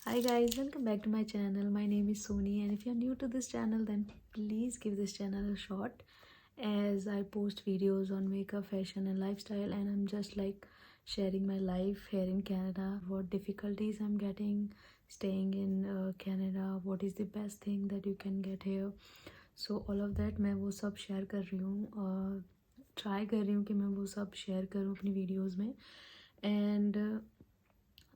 Hi guys, welcome back to my channel. My name is Soni, and if you're new to this channel, then please give this channel a shot as I post videos on makeup, fashion, and lifestyle. And I'm just like sharing my life here in Canada, what difficulties I'm getting staying in Canada, what is the best thing that you can get here. So all of that मैं वो सब share कर रही हूँ, try कर रही हूँ कि मैं वो सब शेयर करूँ अपनी वीडियोज़ में. एंड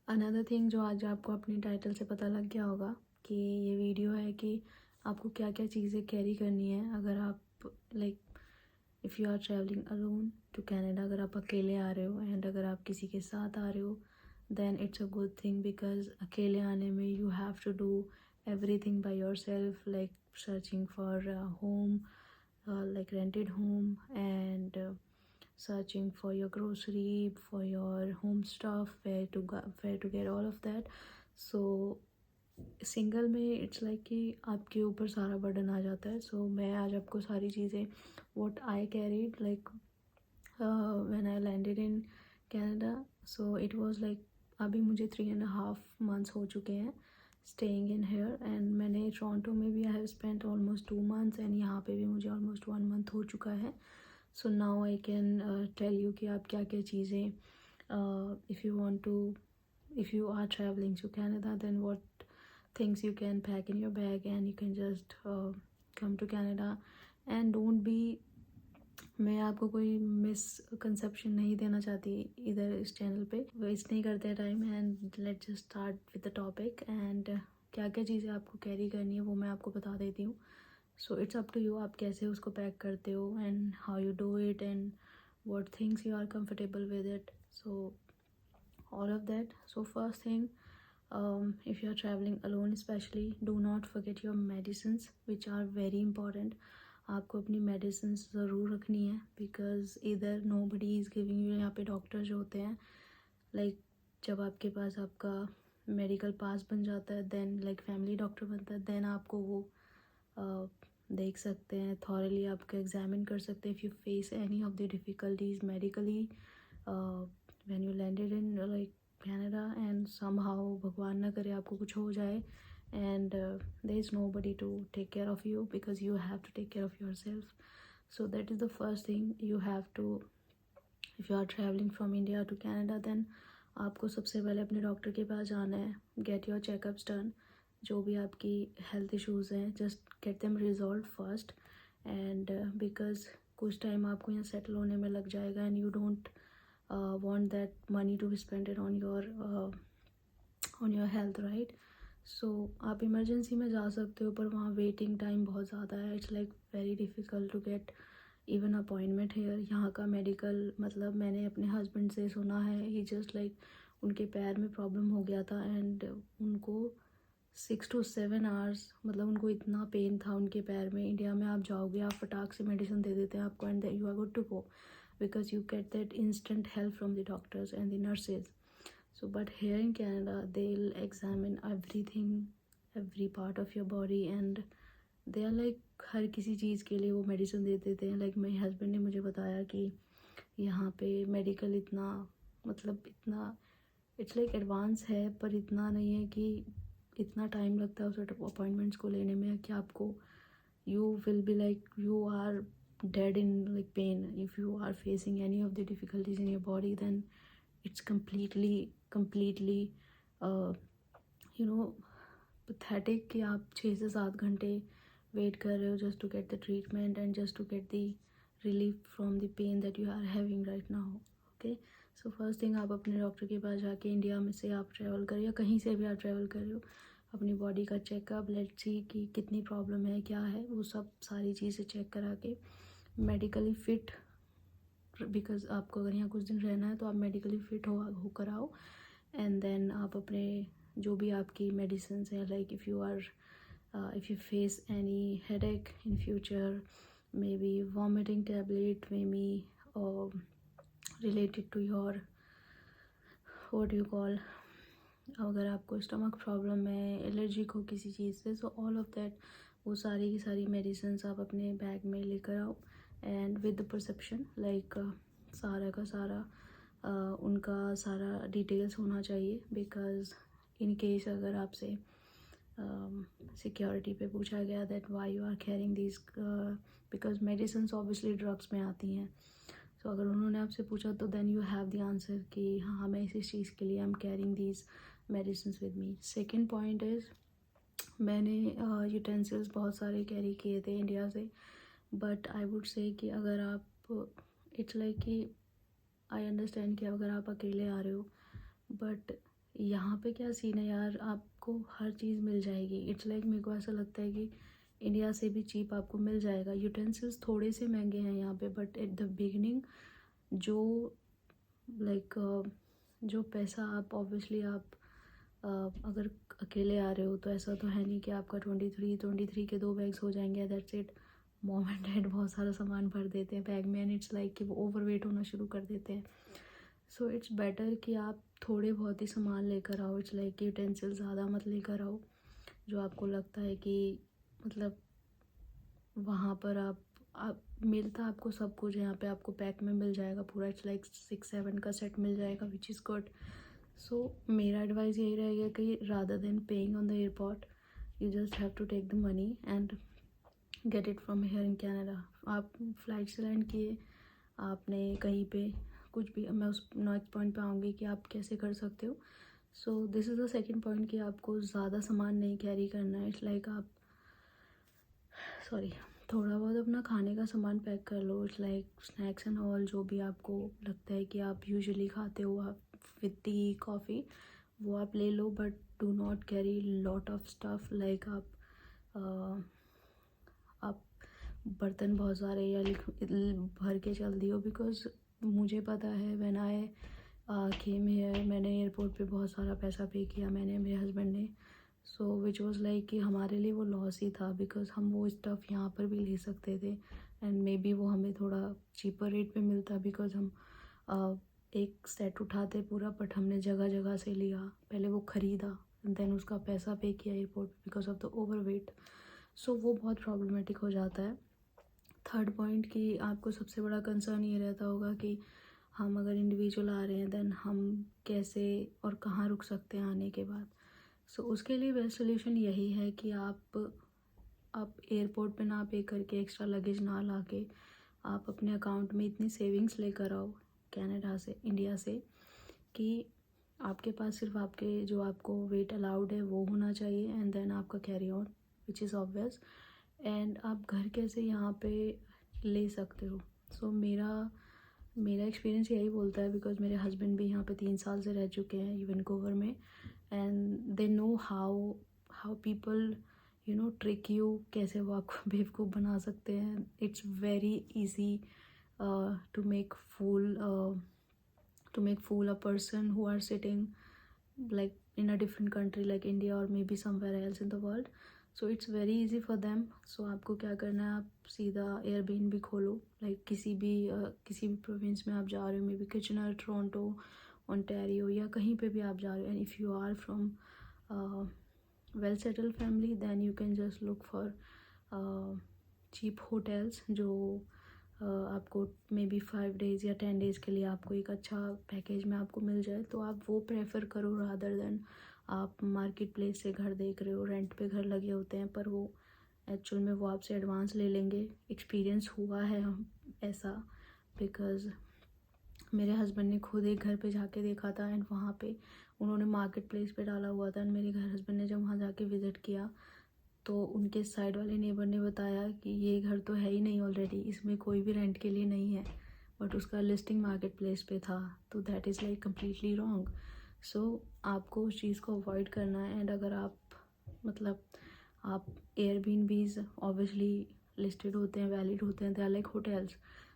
अनदर थिंग जो आज आपको अपने टाइटल से पता लग गया होगा कि ये वीडियो है कि आपको क्या क्या चीज़ें कैरी करनी है अगर आप like if you are travelling alone to Canada. अगर आप अकेले आ रहे हो एंड अगर आप किसी के साथ आ रहे हो then it's a good thing because अकेले आने में you have to do everything by yourself, like searching for a home, like rented home, and searching for your grocery, for your home stuff, where to get all of that. So single में it's like कि आपके ऊपर सारा burden आ जाता है. सो मैं आज आपको सारी चीज़ें what I carried like when I landed in Canada. So it was like अभी मुझे 3.5 months हो चुके हैं स्टेइंग इन हेयर. एंड मैंने टोरंटो में भी I have spent almost 2 months and यहाँ पे भी मुझे ऑलमोस्ट 1 month हो चुका है. So now I can tell you कि आप क्या क्या चीज़ें if you want to if you are traveling to Canada, then what things you can pack in your bag and you can just come to Canada. And don't be, मैं आपको कोई misconception नहीं देना चाहती इधर इस चैनल पे. Waste नहीं करते time and let's just start with the topic. And क्या क्या चीज़ें आपको कैरी करनी है वो मैं आपको बता देती हूँ. So it's up to you आप कैसे उसको पैक करते हो and how you do it and what things you are comfortable with it. So all of that. So first thing, if you are traveling alone especially, do not forget your medicines which are very important. आपको अपनी medicines ज़रूर रखनी है because either nobody is giving you. यहाँ पे doctor जो होते हैं like जब आपके पास आपका मेडिकल पास बन जाता है देन लाइक फैमिली डॉक्टर बनता है देन आपको वो देख सकते हैं थॉरली आपको एग्जामिन कर सकते हैं if you face any of the difficulties medically when you landed in like Canada and somehow भगवान ना करे आपको कुछ हो जाए and there is nobody to take care of you because you have to take care of yourself. So that is the first thing you have to. if you are traveling from India to Canada then आपको सबसे पहले अपने doctor के पास जाना है. Get your checkups done. जो भी आपकी हेल्थ इश्यूज़ हैं just get them resolve first. And because कुछ टाइम आपको यहाँ सेटल होने में लग जाएगा and you don't want that money to be spent on your health, right? So आप इमरजेंसी में जा सकते हो पर वहाँ वेटिंग टाइम बहुत ज़्यादा है. It's like very difficult to get even appointment here. यहाँ का मेडिकल मतलब मैंने अपने हस्बैंड से सुना है ही जस्ट लाइक उनके पैर में प्रॉब्लम हो गया था एंड उनको 6 to 7 hours मतलब उनको इतना पेन था उनके पैर में. इंडिया में आप जाओगे आप फटाक से मेडिसिन दे देते हैं आपको and you are good to go because you get that instant help from the doctors and the nurses. So but here in Canada they'll examine everything, every part of your body and they are like हर किसी चीज़ के लिए वो medicine दे देते हैं. Like मेरे husband ने मुझे बताया कि यहाँ पे मेडिकल इतना मतलब इतना इट्स लाइक एडवांस है पर इतना नहीं है कि इतना टाइम लगता है उस अपॉइंटमेंट्स को लेने में कि आपको you will be like you are dead in like pain. If you are facing any of the difficulties in your body then it's completely uh, you know pathetic कि आप 6 से 7 घंटे वेट कर रहे हो just to get the treatment and just to get the relief from the pain that you are having right now. Okay, so first thing आप अपने doctor के पास जाके इंडिया में से आप ट्रैवल कर या कहीं से भी आप ट्रैवल कर रहे हो अपनी बॉडी का चेकअप लेट्स सी कि कितनी प्रॉब्लम है क्या है वो सब सारी चीज़ें चेक करा के मेडिकली फ़िट बिकॉज आपको अगर यहाँ कुछ दिन रहना है तो आप मेडिकली फ़िट होकर आओ. एंड देन आप अपने जो भी आपकी मेडिसिन हैं like if you face any headache in future maybe vomiting tablet maybe related to your what you call अगर आपको स्टमक प्रॉब्लम है एलर्जिक हो किसी चीज़ से सो ऑल ऑफ दैट वो सारी की सारी मेडिसिन आप अपने बैग में लेकर आओ. And with the perception like सारा का सारा उनका सारा डिटेल्स होना चाहिए बिकॉज इन केस अगर आपसे सिक्योरिटी पे पूछा गया that why you are carrying this, because medicine obviously drugs में आती हैं, सो अगर उन्होंने आपसे पूछा तो then you have the answer कि हाँ मैं इस चीज़ के लिए I am carrying these medicine with me. Second point is, मैंने यूटेंसिल्स बहुत सारे कैरी किए थे इंडिया से, बट आई वुड से कि अगर आप, इट्स लाइक कि आई अंडरस्टैंड कि अगर आप अकेले आ रहे हो, बट यहाँ पे क्या सीन है यार, आपको हर चीज़ मिल जाएगी। इट्स लाइक मेरे को ऐसा लगता है कि इंडिया से भी चीप आपको मिल जाएगा। यूटेंसिल्स थोड़े से महंगे हैं यहाँ पे, बट एट द बिगिनिंग जो लाइक जो पैसा आप ऑब्वियसली आप अगर अकेले आ रहे हो तो ऐसा तो है नहीं कि आपका 23 के 2 बैग्स हो जाएंगे, that's it. Mom and dad बहुत सारा सामान भर देते हैं बैग में, एंड इट्स लाइक कि वो ओवरवेट होना शुरू कर देते हैं। सो इट्स बेटर कि आप थोड़े बहुत ही सामान लेकर आओ। इट्स लाइक कि यूटेंसिल ज़्यादा मत लेकर आओ, जो आपको लगता है कि मतलब वहाँ पर आप मिलता आपको सब कुछ, यहाँ पे आपको पैक में मिल जाएगा पूरा। इट्स लाइक 6-7 का सेट मिल जाएगा विच इज़ गुड। सो मेरा एडवाइस यही रहेगा कि rather than paying on the airport, you just have to take the money and get it from here in Canada. आप फ्लाइट से लैंड किए, आपने कहीं पे कुछ भी, मैं उस नेक्स्ट पॉइंट पे आऊँगी कि आप कैसे कर सकते हो। So this is the second point कि आपको ज़्यादा सामान नहीं कैरी करना है। इट्स लाइक आप थोड़ा बहुत अपना खाने का सामान पैक कर लो। It's like snacks and all, जो भी आपको लगता है कि आप यूजुअली खाते हो, आप विद टी कॉफ़ी, वो आप ले लो, but do not carry lot of stuff. Like आप बर्तन बहुत सारे या भर के चल दियो, बिकॉज मुझे पता है व्हेन आई केम हियर, मैंने एयरपोर्ट पे बहुत सारा पैसा पे किया, मैंने, मेरे हस्बैंड ने। सो विच वॉज़ लाइक कि हमारे लिए वो लॉस ही था, बिकॉज हम वो स्टफ़ यहाँ पर भी ले सकते थे एंड मे बी वो हमें थोड़ा चीपर रेट पे मिलता, बिकॉज हम एक सेट उठाते पूरा, बट हमने जगह जगह से लिया, पहले वो ख़रीदा एंड देन उसका पैसा पे किया airport because of the overweight. So वो बहुत प्रॉब्लमेटिक हो जाता है। थर्ड पॉइंट कि आपको सबसे बड़ा कंसर्न ये रहता होगा कि हम अगर इंडिविजुअल आ रहे हैं देन हम कैसे और कहाँ रुक सकते हैं आने के बाद। सो उसके लिए बेस्ट सोल्यूशन यही है कि आप एयरपोर्ट पे ना पे करके, एक्स्ट्रा लगेज ना ला के, आप अपने अकाउंट में इतनी सेविंग्स लेकर आओ कनाडा से, इंडिया से, कि आपके पास सिर्फ आपके जो आपको वेट अलाउड है वो होना चाहिए एंड देन आपका carry on which is obvious, and आप घर कैसे यहाँ पे ले सकते हो। सो मेरा एक्सपीरियंस यही बोलता है, बिकॉज मेरे हस्बैंड भी यहाँ पे 3 साल से रह चुके हैं वैंकूवर में, and they know how people trick you, कैसे वो आपको बेवकूफ़ बना सकते हैं। It's very easy to make fool a person who are sitting like in a different country like India or maybe somewhere else in the world. So it's very easy for them. So आपको क्या करना है, आप सीधा Airbnb खोलो, like किसी भी province में आप जा रहे हो, maybe Kitchener, Toronto, Ontario या कहीं पे भी आप जा रहे हो, and if you are from well settled family then you can just look for cheap hotels जो आपको मे बी 5 डेज़ या 10 डेज़ के लिए आपको एक अच्छा पैकेज में आपको मिल जाए, तो आप वो प्रेफर करो रादर देन आप मार्केट प्लेस से घर देख रहे हो, रेंट पे घर लगे होते हैं पर वो एक्चुअल में वो आपसे एडवांस ले लेंगे। एक्सपीरियंस हुआ है ऐसा, बिकॉज़ मेरे हस्बैंड ने खुद एक घर पे जाके देखा था एंड वहाँ पे उन्होंने मार्केट प्लेस पे डाला हुआ था, एंड मेरे हस्बैंड ने जब वहाँ जाके विज़िट किया तो उनके साइड वाले नेबर ने बताया कि ये घर तो है ही नहीं ऑलरेडी, इसमें कोई भी रेंट के लिए नहीं है, बट उसका लिस्टिंग मार्केट प्लेस पे था, तो that is like completely wrong. So आपको उस चीज़ को अवॉइड करना है, एंड अगर आप मतलब आप एयरबीएनबीज ऑब्वियसली लिस्टेड होते हैं, वैलिड होते हैं, दे आर लाइक होटल्स।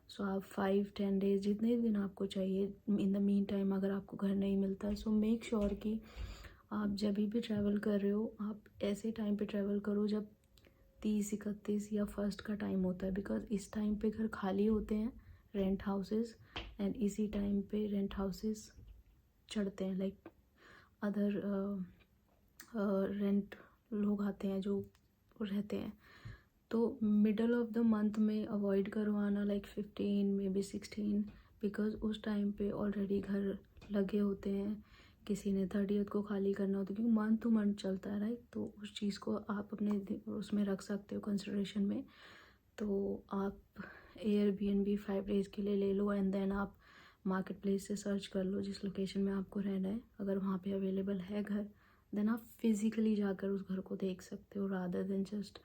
सो आप 5-10 डेज जितने दिन आपको चाहिए, इन द मीन टाइम अगर आपको घर नहीं मिलता, सो मेक श्योर कि आप जब भी ट्रैवल कर रहे हो आप ऐसे टाइम पे ट्रैवल करो जब 30-31 या फर्स्ट का टाइम होता है, बिकॉज इस टाइम पे घर खाली होते हैं रेंट हाउसेस, एंड इसी टाइम पे रेंट हाउसेस चढ़ते हैं, लाइक अदर रेंट लोग आते हैं जो रहते हैं। तो मिडल ऑफ द मंथ में अवॉइड करो आना, लाइक 15 मे बी 16, बिकॉज उस टाइम पे ऑलरेडी घर लगे होते हैं, किसी ने 30th को खाली करना होता है, क्योंकि मंथ टू मंथ चलता है राइट। तो उस चीज़ को आप अपने उसमें रख सकते हो कंसिडरेशन में। तो आप एयरबीएनबी 5 डेज़ के लिए ले लो एंड देन आप मार्केट प्लेस से सर्च कर लो जिस लोकेशन में आपको रहना है। अगर वहाँ पे अवेलेबल है घर, देन आप फिज़िकली जाकर उस घर को देख सकते हो rather than just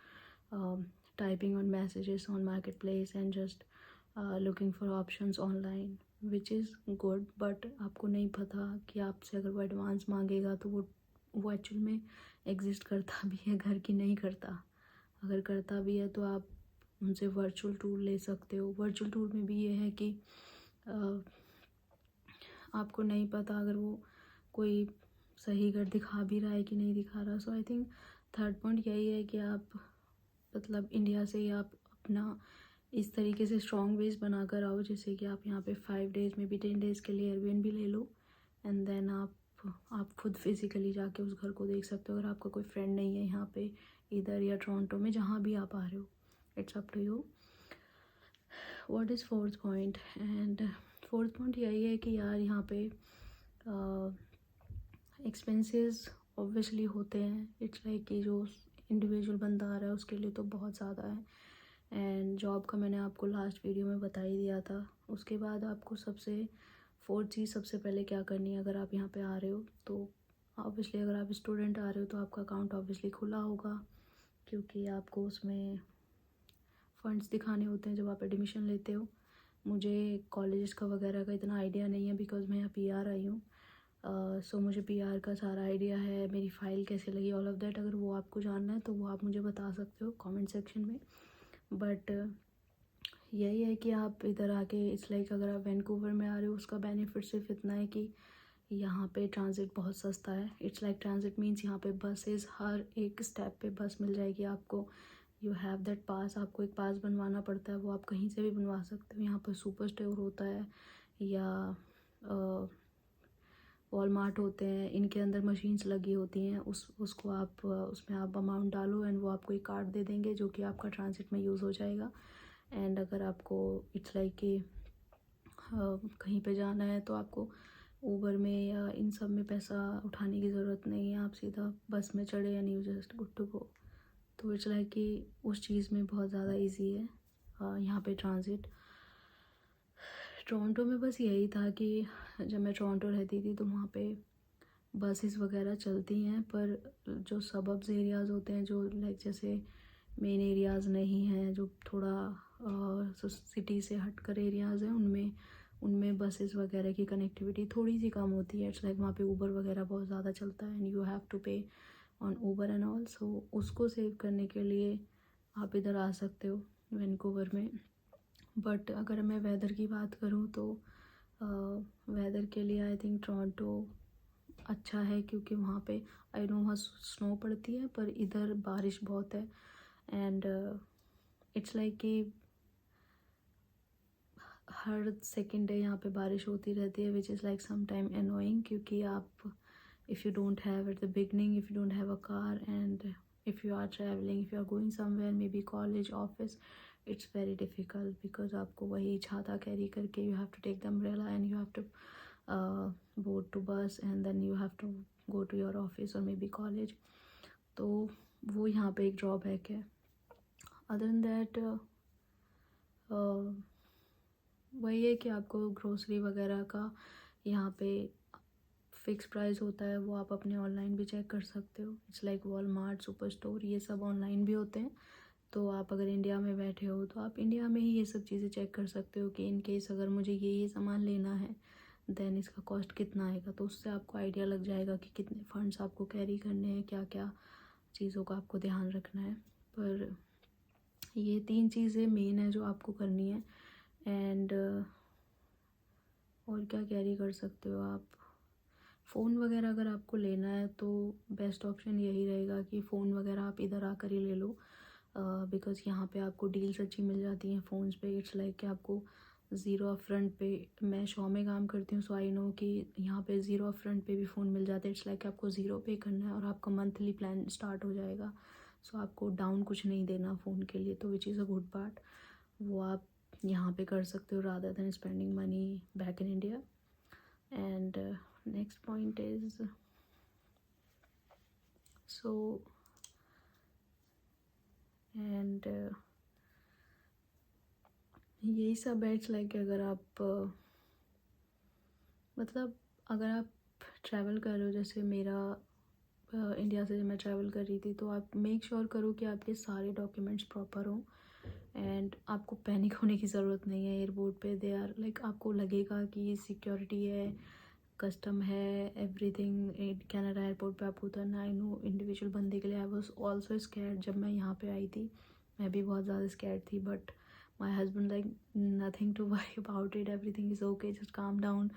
typing on messages on market place and just looking for options online, which is good. But आपको नहीं पता कि आपसे अगर वो एडवांस मांगेगा तो वो एक्चुअल में एग्जिस्ट करता भी है घर की नहीं करता। अगर करता भी है तो आप उनसे वर्चुअल टूर ले सकते हो। वर्चुअल टूर में भी ये है कि आपको नहीं पता अगर वो कोई सही घर दिखा भी रहा है कि नहीं दिखा रहा। सो आई थिंक थर्ड पॉइंट यही है कि आप मतलब इंडिया से ही आप अपना इस तरीके से स्ट्रॉन्ग बेस बनाकर आओ जैसे कि आप यहाँ पे 5 डेज़ में भी 10 डेज़ के लिए एयरबीएनबी ले लो एंड देन आप खुद फिज़िकली जाके उस घर को देख सकते हो। अगर आपका कोई फ्रेंड नहीं है यहाँ पे इधर या टोरंटो में, जहाँ भी आप आ रहे हो, it's up to you. What is fourth point? And fourth point यही है कि यार यहाँ पे एक्सपेंसेस ऑब्वियसली होते हैं। इट्स लाइक कि जो इंडिविजुअल बंदा आ रहा है उसके लिए तो बहुत ज़्यादा है। एंड जॉब का मैंने आपको लास्ट वीडियो में बता ही दिया था। उसके बाद आपको फोर्थ चीज़ सबसे पहले क्या करनी है अगर आप यहाँ पे आ रहे हो तो ऑब्वियसली अगर आप स्टूडेंट आ रहे हो तो आपका अकाउंट ऑब्वियसली खुला होगा, क्योंकि आपको उसमें फ़ंड्स दिखाने होते हैं जब आप एडमिशन लेते हो। मुझे कॉलेज का वगैरह का इतना आइडिया नहीं है बिकॉज मैं यहाँ पीआर आई हूँ। सो मुझे पीआर का सारा आइडिया है, मेरी फ़ाइल कैसे लगी, ऑल ऑफ दैट। अगर वो आपको जानना है तो वो आप मुझे बता सकते हो कमेंट सेक्शन में। बट यही है कि आप इधर आके इट्स लाइक अगर आप वैंकूवर में आ रहे हो उसका बेनिफिट सिर्फ इतना है कि यहाँ पे ट्रांजिट बहुत सस्ता है। इट्स लाइक ट्रांजिट मीन्स यहाँ पे बसेस हर एक स्टेप पे बस मिल जाएगी आपको। यू हैव दैट पास, आपको एक पास बनवाना पड़ता है, वो आप कहीं से भी बनवा सकते हो। यहाँ पर सुपर स्टोर होता है या वॉलमार्ट होते हैं, इनके अंदर मशीन्स लगी होती हैं। उसको आप उसमें आप अमाउंट डालो एंड वो आपको एक कार्ड दे देंगे जो कि आपका ट्रांजिट में यूज़ हो जाएगा। एंड अगर आपको इट्स लाइक कि कहीं पे जाना है तो आपको ऊबर में या इन सब में पैसा उठाने की ज़रूरत नहीं है, आप सीधा बस में चढ़े and you just good to go. तो इट्स लाइक कि उस चीज़ में बहुत ज़्यादा इजी है यहाँ पे ट्रांजिट। टोरंटो में बस यही था कि जब मैं टोरंटो रहती थी तो वहाँ पे बसेस वगैरह चलती हैं, पर जो सबब्स एरियाज़ होते हैं जो लाइक जैसे मेन एरियाज़ नहीं हैं, जो थोड़ा सिटी से हटकर एरियाज़ हैं, उनमें बसेस वगैरह की कनेक्टिविटी थोड़ी सी कम होती है। इट्स लाइक वहाँ पे ऊबर वगैरह बहुत ज़्यादा चलता है एंड यू हैव टू पे ऑन ऊबर एंड ऑल। सो उसको सेव करने के लिए आप इधर आ सकते हो वैंकूवर में। बट अगर मैं वेदर की बात करूँ तो वेदर के लिए आई थिंक टोरंटो अच्छा है, क्योंकि वहाँ पे आई नो वहाँ स्नो पड़ती है पर इधर बारिश बहुत है। एंड इट्स लाइक कि हर सेकेंड डे यहाँ पे बारिश होती रहती है, which is like some time annoying, क्योंकि आप if you don't have at the beginning, if you don't have a car and if you are travelling, if you are going somewhere maybe college office, it's very difficult because आपको वही छाता carry करके you have to take the umbrella and you have to boat to bus and then you have to go to your office और maybe college. तो वो यहाँ पे एक ड्रॉबैक है। अदर देन दैट वही है कि आपको ग्रोसरी वगैरह का यहाँ पे फ़िक्स प्राइस होता है, वो आप अपने ऑनलाइन भी चेक कर सकते हो। It's like Walmart, super store, ये सब ऑनलाइन भी होते हैं। तो आप अगर इंडिया में बैठे हो तो आप इंडिया में ही ये सब चीज़ें चेक कर सकते हो कि इन केस अगर मुझे ये सामान लेना है देन इसका कॉस्ट कितना आएगा। तो उससे आपको आइडिया लग जाएगा कि कितने फ़ंड्स आपको कैरी करने हैं, क्या क्या चीज़ों का आपको ध्यान रखना है। पर ये 3 चीज़ें मेन है जो आपको करनी है। एंड और क्या कैरी कर सकते हो आप? फ़ोन वगैरह अगर आपको लेना है तो बेस्ट ऑप्शन यही रहेगा कि फ़ोन वगैरह आप इधर आकर ही ले लो, बिकॉज़ यहाँ पे आपको डील्स अच्छी मिल जाती हैं फ़ोन्स पे। इट्स लाइक कि आपको ज़ीरो अपफ्रंट पे, मैं शॉ में काम करती हूँ सो आई नो कि यहाँ पे ज़ीरो अपफ्रंट पे भी फ़ोन मिल जाते हैं। इट्स लाइक आपको ज़ीरो पे करना है और आपका मंथली प्लान स्टार्ट हो जाएगा। सो आपको डाउन कुछ नहीं देना फ़ोन के लिए, तो which is a good part. वो आप यहाँ पे कर सकते हो rather than spending money back in India. And next point is so and यही सब है. इट्स लाइक अगर आप मतलब अगर आप ट्रैवल कर रहे हो, जैसे मेरा इंडिया से जब मैं ट्रैवल कर रही थी, तो आप मेक श्योर करो कि आपके सारे डॉक्यूमेंट्स प्रॉपर हों. एंड आपको पैनिक होने की ज़रूरत नहीं है एयरपोर्ट पे. दे आर लाइक आपको लगेगा कि सिक्योरिटी है, कस्टम है, एवरीथिंग. कनाडा एयरपोर्ट पे आपको उतरना. आई नो इंडिविजुअल बंदे के लिए आई वॉज ऑल्सो स्कैर्ड. जब मैं यहाँ पे आई थी मैं भी बहुत ज़्यादा स्कैर्ड थी, but my husband like nothing to worry about it, everything is okay, just calm down.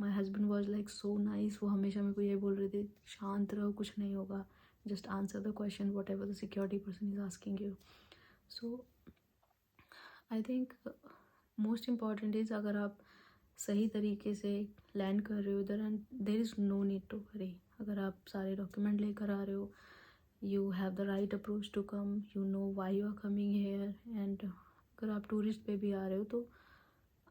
My husband was like so nice. वो हमेशा मेरे को ये बोल रहे थे, शांत रहो, कुछ नहीं होगा, just answer the question what ever the security person is asking you. So I think most important is अगर आप सही तरीके से लैंड कर रहे हो उधर, and there is no need to worry. अगर आप सारे डॉक्यूमेंट लेकर आ रहे हो, you have the right approach to come, you know why you are coming here. And अगर आप टूरिस्ट पे भी आ रहे हो तो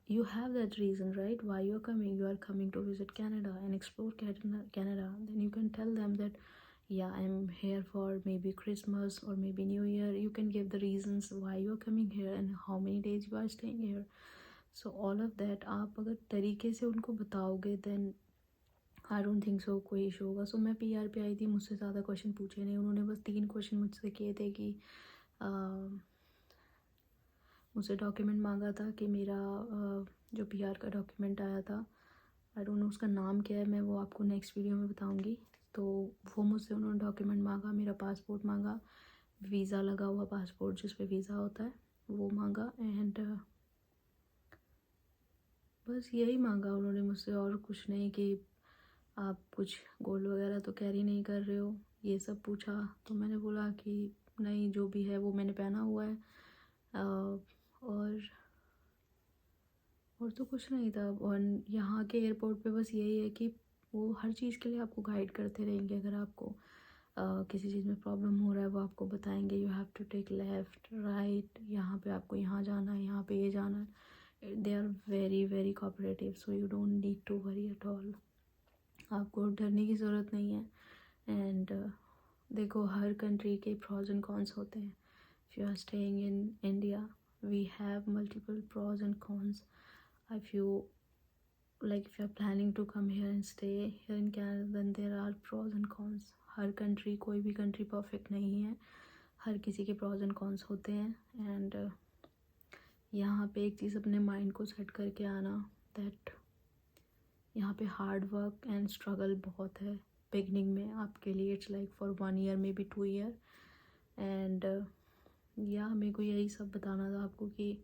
you have that reason, right, why you are coming. You are coming to visit Canada and explore Canada. Then you can tell them that yeah, I'm here for maybe Christmas or maybe New Year. You can give the reasons why you are coming here and how many days you are staying here. So all of that आप अगर तरीके से उनको बताओगे, then I don't think so कोई issue होगा. सो मैं PR पे आई थी, मुझसे ज़्यादा क्वेश्चन पूछे नहीं. उन्होंने बस 3 क्वेश्चन मुझसे किए थे कि मुझसे डॉक्यूमेंट मांगा था कि मेरा जो PR का डॉक्यूमेंट आया था, आई डोंट नो उसका नाम क्या है, मैं वो आपको नेक्स्ट वीडियो में बताऊंगी. तो वो मुझसे उन्होंने डॉक्यूमेंट मांगा, मेरा पासपोर्ट मांगा, वीज़ा लगा हुआ पासपोर्ट जिस पे वीज़ा होता है वो मांगा. एंड बस यही मांगा उन्होंने मुझसे, और कुछ नहीं कि आप कुछ गोल्ड वगैरह तो कैरी नहीं कर रहे हो, ये सब पूछा. तो मैंने बोला कि नहीं, जो भी है वो मैंने पहना हुआ है. और तो कुछ नहीं था. और यहाँ के एयरपोर्ट पे बस यही है कि वो हर चीज़ के लिए आपको गाइड करते रहेंगे. अगर आपको किसी चीज़ में प्रॉब्लम हो रहा है वो आपको बताएंगे. You have to take left right, यहाँ पे आपको यहाँ जाना है, यहाँ पे ये जाना है. They are very very cooperative, so you don't need to worry at all. आपको डरने की ज़रूरत नहीं है. एंड देखो, हर कंट्री के प्रॉज एंड कॉन्स होते हैं. If you are staying in India, we have multiple pros and cons. If if you're planning to come here and stay here in Canada, then there are pros and cons. Her country, कोई भी country perfect नहीं है, हर किसी के pros and cons होते हैं. And यहाँ पे एक चीज़ अपने माइंड को सेट करके आना, दैट यहाँ पे हार्ड वर्क एंड स्ट्रगल बहुत है बिगनिंग में आपके लिए. It's like for 1 year, maybe 2 year. And या मेरे को यही सब बताना था आपको कि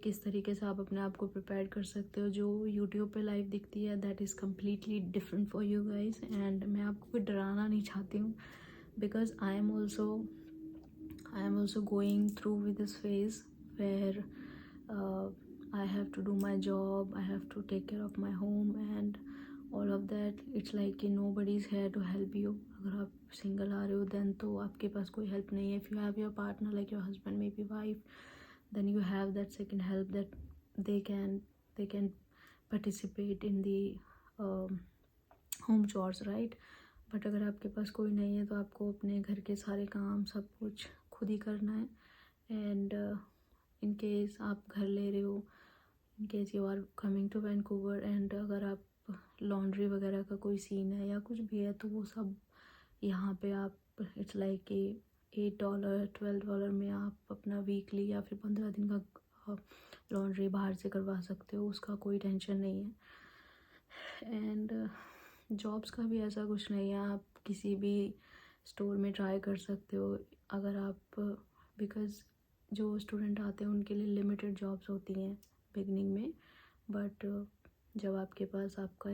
किस तरीके से आप अपने आप को प्रिपेयर कर सकते हो. जो यूट्यूब पे लाइव दिखती है, that is completely different for you guys. एंड मैं आपको कोई डराना नहीं चाहती हूँ, because I am also going through with this phase where I have to do my job, I have to take care of my home and all of that. It's like कि nobody is here to help you. अगर आप single आ रहे हो then तो आपके पास कोई help नहीं है. If you have your partner like your husband, maybe wife, then you have that second help that they can participate in the home chores, right? But अगर आपके पास कोई नहीं है तो आपको अपने घर के सारे काम सब कुछ खुद ही करना है. एंड इन केस आप घर ले रहे हो, in case you are coming to Vancouver, and अगर आप लॉन्ड्री वगैरह का कोई सीन है या कुछ भी है, तो वो सब यहाँ पे आप, इट्स लाइक कि $8 $12 में आप अपना वीकली या फिर 15 दिन का लॉन्ड्री बाहर से करवा सकते हो. उसका कोई टेंशन नहीं है. एंड जॉब्स का भी ऐसा कुछ नहीं है, आप किसी भी स्टोर में ट्राई कर सकते हो. अगर आप, बिकॉज़ जो स्टूडेंट आते हैं उनके लिए लिमिटेड जॉब्स होती हैं बिगनिंग में, बट जब आपके पास आपका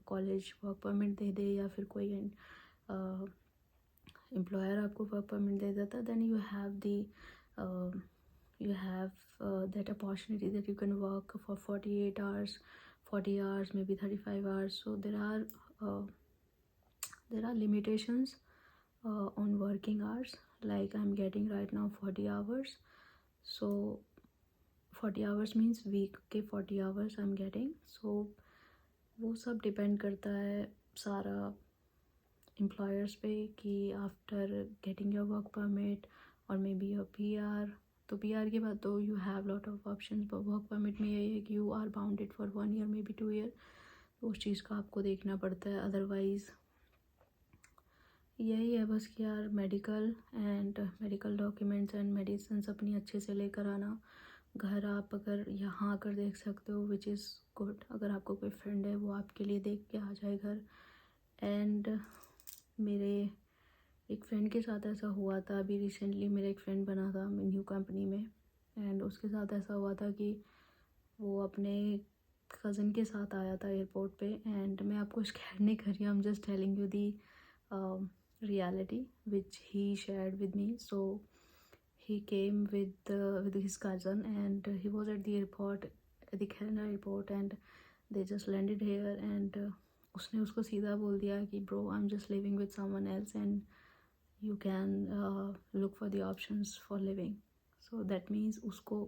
कॉलेज वर्क परमिट दे दे या फिर कोई एम्प्लॉयर आपको वर्क परमिट दे देता, then you have that opportunity that you can work for 48 hours, 40 hours, maybe 35 hours. So there are limitations on working hours. Like I'm getting right now 40 hours. So 40 hours means week के 40 hours I'm getting. So वो सब depend करता है सारा employers पे कि after getting your work permit और maybe your PR, तो पीआर के बाद तो you have lot of options, पर वर्क परमिट में यही है कि you are bounded for 1 year maybe 2 year, तो उस चीज़ का आपको देखना पड़ता है। अदरवाइज़ यही है बस कि यार मेडिकल डॉक्यूमेंट्स एंड मेडिसिन अपनी अच्छे से लेकर आना। घर आप अगर यहाँ आकर देख सकते हो विच इज़ गुड, अगर आपको कोई फ्रेंड है वो आपके लिए देख के आ जाए घर। एंड मेरे एक फ्रेंड के साथ ऐसा हुआ था, अभी रिसेंटली मेरा एक फ्रेंड बना था न्यू कंपनी में, एंड उसके साथ ऐसा हुआ था कि वो अपने कज़न के साथ आया था एयरपोर्ट पे। एंड मैं आपको शेयर नहीं कर रही, I am just telling you the reality which he shared with me. So he came with his cousin, and he was at the airport, at the Kerala airport, and they just landed here. And उसने उसको सीधा बोल दिया कि bro, I'm just living with someone else and you can look for the options for living. So that means उसको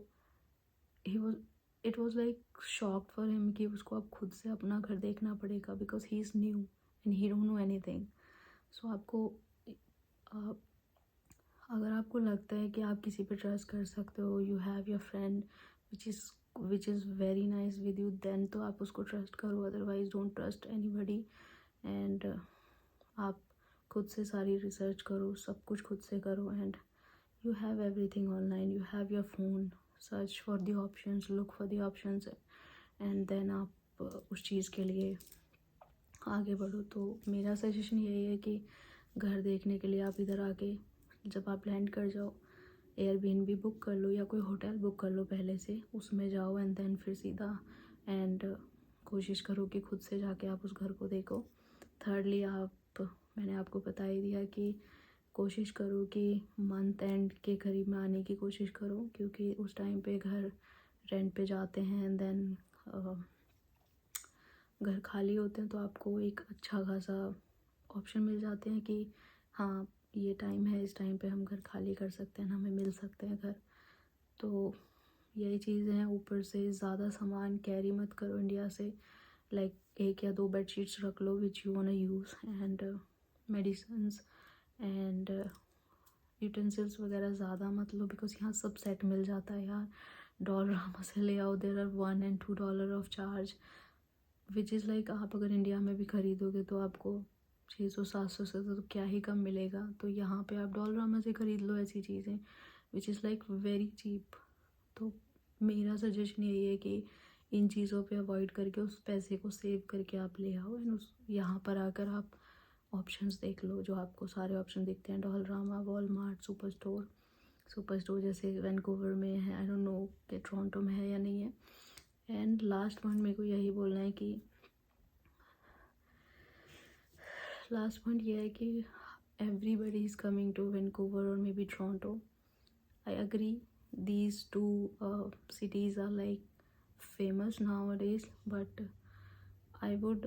he was it was like shocked for him कि उसको अब खुद से अपना घर देखना पड़ेगा because he is new and he don't know anything. सो आपको अगर आपको लगता है कि आप किसी पे ट्रस्ट कर सकते हो, you have your friend which is very nice with you, then तो आप उसको ट्रस्ट करो, otherwise don't trust anybody. And आप खुद से सारी रिसर्च करो, सब कुछ खुद से करो, and you have everything online, you have your phone, search for the options, look for the options, and then आप उस चीज़ के लिए आगे बढ़ो। तो मेरा सजेशन यही है कि घर देखने के लिए आप इधर आके जब आप लैंड कर जाओ, एयरबीएनबी बुक कर लो या कोई होटल बुक कर लो पहले से, उसमें जाओ एंड देन फिर सीधा एंड कोशिश करो कि खुद से जाके आप उस घर को देखो। थर्डली मैंने आपको बता ही दिया कि कोशिश करो कि मंथ एंड के करीब में आने की कोशिश करो, क्योंकि उस टाइम पे घर रेंट पे जाते हैं एंड देन घर खाली होते हैं, तो आपको एक अच्छा खासा ऑप्शन मिल जाते हैं कि हाँ ये टाइम है, इस टाइम पे हम घर खाली कर सकते हैं, हमें मिल सकते हैं घर। तो यही चीज़ें हैं। ऊपर से ज़्यादा सामान कैरी मत करो इंडिया से, लाइक 1 या 2 बेडशीट्स रख लो which you want to use, and medicines and utensils वगैरह ज़्यादा मत लो, बिकॉज यहाँ सब सेट मिल जाता है यार। डॉलरामा से ले आओ, there are $1 and $2 off charge, which is like आप अगर इंडिया में भी ख़रीदोगे तो आपको 600-700 से तो क्या ही कम मिलेगा। तो यहाँ पे आप डॉलरामा से ख़रीद लो ऐसी चीज़ें which is like very cheap. तो मेरा सजेशन यही है कि इन चीज़ों पे अवॉइड करके उस पैसे को सेव करके आप ले आओ, एंड उस यहाँ पर आकर आप ऑप्शंस देख लो, जो आपको सारे ऑप्शन दिखते हैं, डॉलरामा, वॉलमार्ट, सुपर स्टोर जैसे वैंकूवर में है, आई डोंट नो कि टोरंटो में है या नहीं है। एंड लास्ट पॉइंट मेरे को यही बोलना है कि everybody is coming to Vancouver or maybe Toronto. I agree, these two cities are like famous nowadays, but I would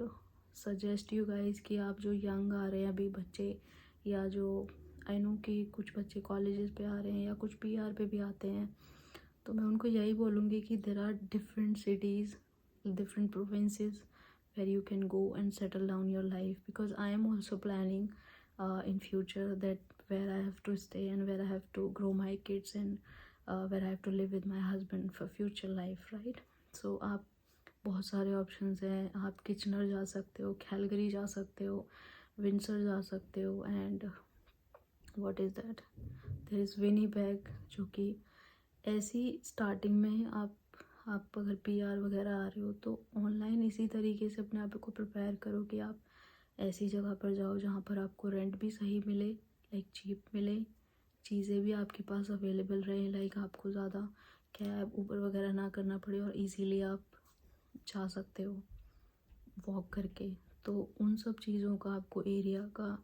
suggest you guys कि आप जो यंग आ रहे हैं अभी बच्चे, या जो आई नो कि कुछ बच्चे कॉलेजेस पे आ रहे हैं या कुछ पीआर पे भी आते हैं, तो मैं उनको यही बोलूँगी कि there are different cities, different provinces where you can go and settle down your life, because I am also planning in future that where I have to stay and where I have to grow my kids, and where I have to live with my husband for future life, right? So आप बहुत सारे options हैं, आप Kitchener जा सकते हो, Calgary जा सकते हो, विंसर जा सकते हो, and what is that, there is Winnipeg, जो कि ऐसी स्टार्टिंग में आप अगर पीआर वगैरह आ रहे हो तो ऑनलाइन इसी तरीके से अपने आप को प्रिपेयर करो कि आप ऐसी जगह पर जाओ जहाँ पर आपको रेंट भी सही मिले, लाइक चीप मिले, चीज़ें भी आपके पास अवेलेबल रहे, लाइक आपको ज़्यादा कैब ऊबर वगैरह ना करना पड़े और इजीली आप जा सकते हो वॉक करके। तो उन सब चीज़ों का, आपको एरिया का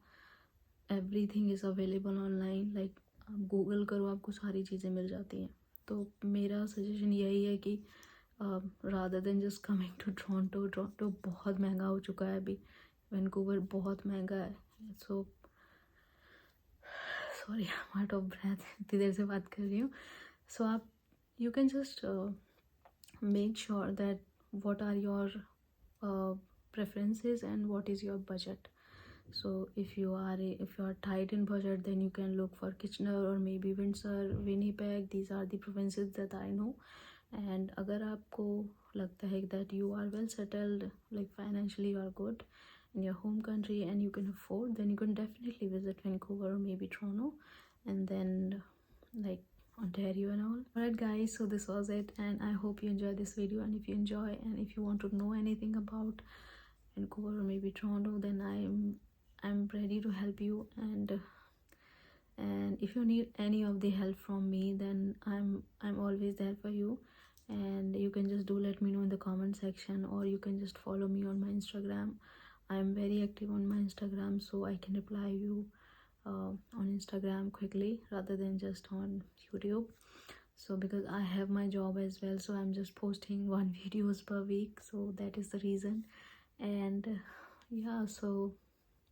everything is available online, like आप गूगल करो, आपको सारी चीज़ें मिल जाती हैं। तो मेरा सजेशन यही है कि rather than just coming to Toronto बहुत महंगा हो चुका है अभी, वैंकूवर बहुत महंगा है। So sorry, out of breath, इतनी देर से बात कर रही हूँ। सो आप you can just make sure that what are your preferences and what is your budget. So if you are tight in budget, then you can look for Kitchener or maybe Windsor, Winnipeg. These are the provinces that I know. And अगर आपको लगता है that you are well settled, like financially you are good in your home country and you can afford, then you can definitely visit Vancouver or maybe Toronto, and then like Ontario and all. Alright guys, so this was it, and I hope you enjoyed this video. And if you enjoy and if you want to know anything about Vancouver or maybe Toronto, then I'm ready to help you. And if you need any of the help from me, then I'm always there for you. And you can just do let me know in the comment section, or you can just follow me on my Instagram. I'm very active on my Instagram, so I can reply you on Instagram quickly rather than just on YouTube. So because I have my job as well, so I'm just posting 1 videos per week, so that is the reason. And yeah, so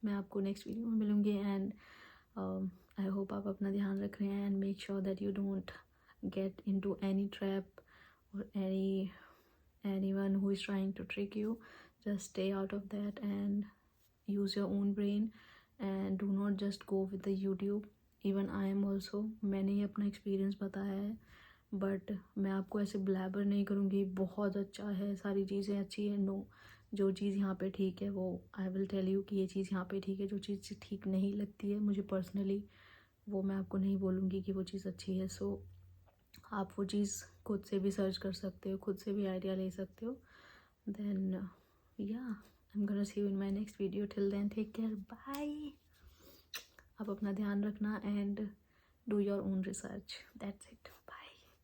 मैं आपको next video में मिलूँगी. And I hope आप अपना ध्यान रख रहे हैं, and make sure that you don't get into any trap or anyone who is trying to trick you. Just stay out of that and use your own brain, and do not just go with the YouTube. Even I am also, मैंने ही अपना experience बताया है, but मैं आपको ऐसे blabber नहीं करूँगी बहुत अच्छा है, सारी चीज़ें अच्छी है. नो, जो चीज़ यहाँ पे ठीक है वो आई विल टेल यू कि ये चीज़ यहाँ पे ठीक है. जो चीज़ ठीक नहीं लगती है मुझे पर्सनली, वो मैं आपको नहीं बोलूँगी कि वो चीज़ अच्छी है. सो आप वो चीज़ खुद से भी सर्च कर सकते हो, खुद से भी आइडिया ले सकते हो. देन या I am gonna see you in my next video. Till then take care, bye. आप अपना ध्यान रखना and do your own research. That's it.